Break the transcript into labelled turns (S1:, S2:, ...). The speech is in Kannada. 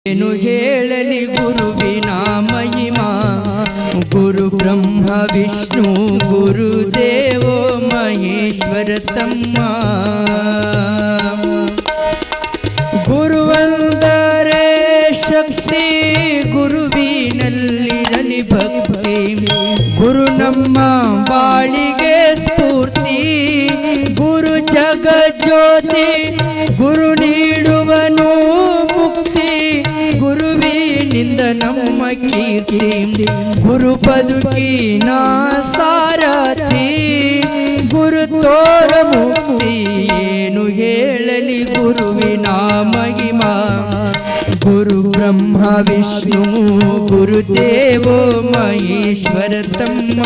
S1: ಏನು ಹೇಳಲಿ ಗುರುವಿನ ಮಹಿಮಾ. ಗುರು ಬ್ರಹ್ಮ ವಿಷ್ಣು ಗುರುದೇವೋ ಮಹೇಶ್ವರ ತಮ್ಮ. ಗುರುವಂದರೆ ಶಕ್ತಿ, ಗುರುವಿನಲ್ಲಿರಲಿ ಭಕ್ತಿ. ಗುರು ನಮ್ಮ ಬಾಳಿಗೆ ಸ್ಫೂರ್ತಿ. ಗುರು ಜಗಜ್ಯೋತಿ, ಗುರು ನೀಡುವನು ಮುಕ್ತಿ. ಗುರುವಿನಿಂದ ನಮ್ಮ ಕೀರ್ತಿ, ಗುರು ಬದುಕಿನ ಸಾರಥಿ. ಗುರು ತೋರ ಮುಕ್ತಿ, ಏನು ಹೇಳಲಿ ಗುರುವಿನ ಮಹಿಮಾ. ಗುರು ಬ್ರಹ್ಮ ವಿಷ್ಣು ಗುರುದೇವೋ ಮಹೇಶ್ವರ ತಮ್ಮ.